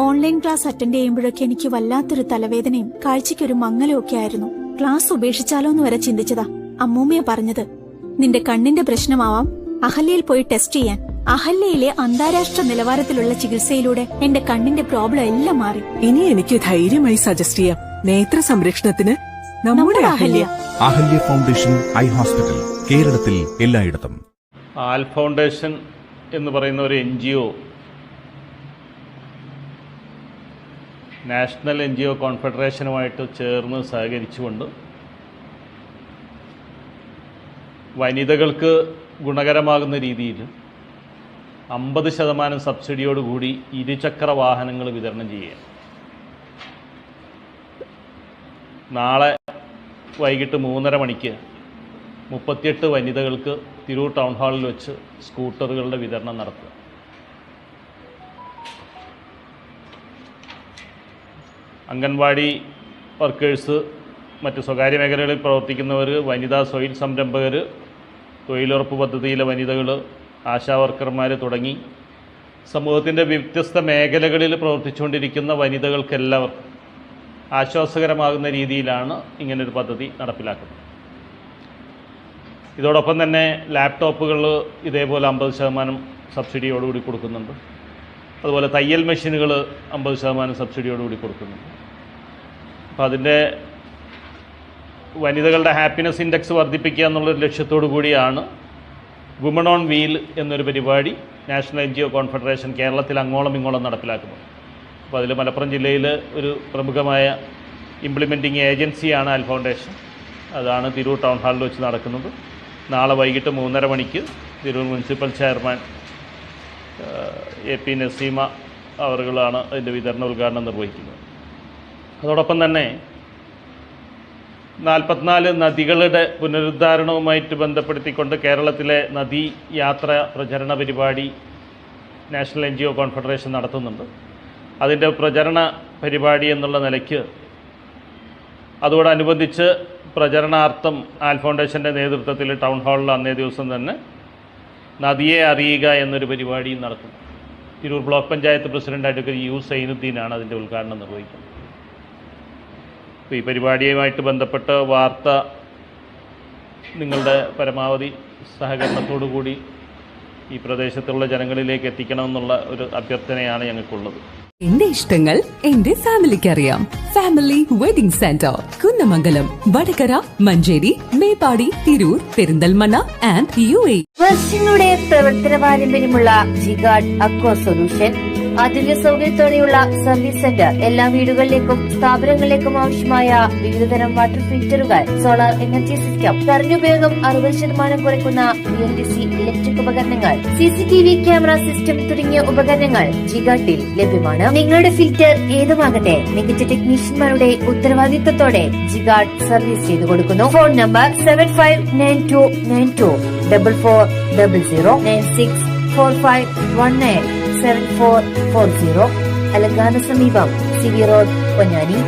Online class attend ചെയ്യുമ്പോഴൊക്കെ എനിക്ക് വല്ലാത്തൊരു തലവേദനയും കാഴ്ചയ്ക്കൊരു മങ്ങലും ഒക്കെ ആയിരുന്നു. ക്ലാസ് ഉപേക്ഷിച്ചാലോന്ന് വരെ ചിന്തിച്ചതാ. അമ്മൂമ്മയാ പറഞ്ഞത്, നിന്റെ കണ്ണിന്റെ പ്രശ്നമാവാം, അഹല്യയിൽ പോയി ടെസ്റ്റ് ചെയ്യാൻ. അഹല്യയിലെ അന്താരാഷ്ട്ര നിലവാരത്തിലുള്ള ചികിത്സയിലൂടെ എന്റെ കണ്ണിന്റെ പ്രോബ്ലം എല്ലാം മാറി. ഇനി എനിക്ക് ധൈര്യമായി സജസ്റ്റ് ചെയ്യാം, നേത്ര സംരക്ഷണത്തിന് നമ്മുടെ Ahalya. Ahalya foundation eye hospital, കേരളത്തിൽ എല്ലായിടത്തും. ആൽ ഫൗണ്ടേഷൻ എന്ന് പറയുന്ന ഒരു NGO നാഷണൽ NGO കോൺഫെഡറേഷനുമായിട്ട് ചേർന്ന് സഹകരിച്ചുകൊണ്ട് വനിതകൾക്ക് ഗുണകരമാകുന്ന രീതിയിൽ 50% സബ്സിഡിയോടുകൂടി ഇരുചക്ര വാഹനങ്ങൾ വിതരണം ചെയ്യുക. നാളെ വൈകിട്ട് 3:30 മണിക്ക് 38 വനിതകൾക്ക് തിരൂർ ടൗൺ ഹാളിൽ വെച്ച് സ്കൂട്ടറുകളുടെ വിതരണം നടത്തുക. അംഗൻവാടി വർക്കേഴ്സ്, മറ്റ് സ്വകാര്യ മേഖലകളിൽ പ്രവർത്തിക്കുന്നവർ, വനിതാ സ്വയം സംരംഭകർ, തൊഴിലുറപ്പ് പദ്ധതിയിലെ വനിതകൾ, ആശാവർക്കർമാർ തുടങ്ങി സമൂഹത്തിൻ്റെ വ്യത്യസ്ത മേഖലകളിൽ പ്രവർത്തിച്ചുകൊണ്ടിരിക്കുന്ന വനിതകൾക്കെല്ലാവർക്കും ആശ്വാസകരമാകുന്ന രീതിയിലാണ് ഇങ്ങനൊരു പദ്ധതി നടപ്പിലാക്കുന്നത്. ഇതോടൊപ്പം തന്നെ ലാപ്ടോപ്പുകൾ ഇതേപോലെ 50% സബ്സിഡിയോടുകൂടി കൊടുക്കുന്നുണ്ട്. അതുപോലെ തയ്യൽ മെഷീനുകൾ 50% സബ്സിഡിയോടുകൂടി കൊടുക്കുന്നുണ്ട്. അപ്പോൾ അതിൻ്റെ വനിതകളുടെ ഹാപ്പിനെസ് ഇൻഡെക്സ് വർദ്ധിപ്പിക്കുക എന്നുള്ളൊരു ലക്ഷ്യത്തോടു കൂടിയാണ് വുമൺ ഓൺ വീൽ എന്നൊരു പരിപാടി നാഷണൽ NGO കോൺഫെഡറേഷൻ കേരളത്തിൽ അങ്ങോളം ഇങ്ങോളം നടപ്പിലാക്കുന്നത്. അപ്പോൾ അതിൽ മലപ്പുറം ജില്ലയിൽ ഒരു പ്രമുഖമായ ഇംപ്ലിമെൻറ്റിംഗ് ഏജൻസിയാണ് ആൽ ഫൗണ്ടേഷൻ. അതാണ് തിരൂർ ടൗൺ ഹാളിൽ വെച്ച് നടക്കുന്നത്. നാളെ വൈകിട്ട് 3:30 മണിക്ക് Tirur municipal chairman AP Naseema അവറുകളാണ് അതിൻ്റെ വിതരണ ഉദ്ഘാടനം നിർവഹിക്കുന്നത്. അതോടൊപ്പം തന്നെ 44 നദികളുടെ പുനരുദ്ധാരണവുമായിട്ട് ബന്ധപ്പെടുത്തിക്കൊണ്ട് കേരളത്തിലെ നദീ യാത്ര പ്രചരണ പരിപാടി നാഷണൽ NGO കോൺഫെഡറേഷൻ നടത്തുന്നുണ്ട്. അതിൻ്റെ പ്രചരണ പരിപാടി എന്നുള്ള നിലയ്ക്ക് അതോടനുബന്ധിച്ച് പ്രചരണാർത്ഥം ആൽ ഫൗണ്ടേഷൻ്റെ നേതൃത്വത്തിൽ ടൗൺ ഹാളിൽ അന്നേ ദിവസം തന്നെ നദിയെ അറിയുക എന്നൊരു പരിപാടി നടത്തുന്നു. Tirur block panchayat president advocate U സൈനുദ്ദീനാണ് അതിൻ്റെ ഉദ്ഘാടനം നിർവഹിക്കുന്നത്. അപ്പോൾ ഈ പരിപാടിയുമായിട്ട് ബന്ധപ്പെട്ട വാർത്ത നിങ്ങളുടെ പരമാവധി സഹകരണത്തോടു കൂടി ഈ പ്രദേശത്തുള്ള ജനങ്ങളിലേക്ക് എത്തിക്കണമെന്നുള്ള ഒരു അഭ്യർത്ഥനയാണ് ഞങ്ങൾക്കുള്ളത്. എന്റെ ഇഷ്ടങ്ങൾ എന്റെ ഫാമിലിക്ക് അറിയാം. Family wedding centre, Kunnamangalam, Vadakara, Manjeri, Meppadi, Tirur, Perinthalmanna and UAE. വർഷങ്ങളുടെ പ്രവർത്തന പാരമ്പര്യമുള്ള ജിഗാർഡ് അക്വ സൊല്യൂഷൻ ആധുനിക സൗകര്യത്തോടെയുള്ള സർവീസ് സെന്റർ. എല്ലാ വീടുകളിലേക്കും സ്ഥാപനങ്ങളിലേക്കും ആവശ്യമായ വിവിധതരം വാട്ടർ ഫിൽറ്ററുകൾ, സോളാർ എനർജി സിസ്റ്റം, കറന്റ് ഉപയോഗം 60% കുറയ്ക്കുന്ന BLDC ഇലക്ട്രിക് ഉപകരണങ്ങൾ, CCTV ക്യാമറ സിസ്റ്റം തുടങ്ങിയ ഉപകരണങ്ങൾ ജിഗാർഡിൽ ലഭ്യമാണ്. നിങ്ങളുടെ ഫിൽറ്റർ ഏതുമാകട്ടെ, മികച്ച ടെക്നീഷ്യന്മാരുടെ ഉത്തരവാദിത്തത്തോടെ ജിഗാർഡ് സർവീസ് ചെയ്തു കൊടുക്കുന്നു. Phone number 759294009645197440. അലങ്കാന സമീപം CV റോഡ്, പൊന്നാനി.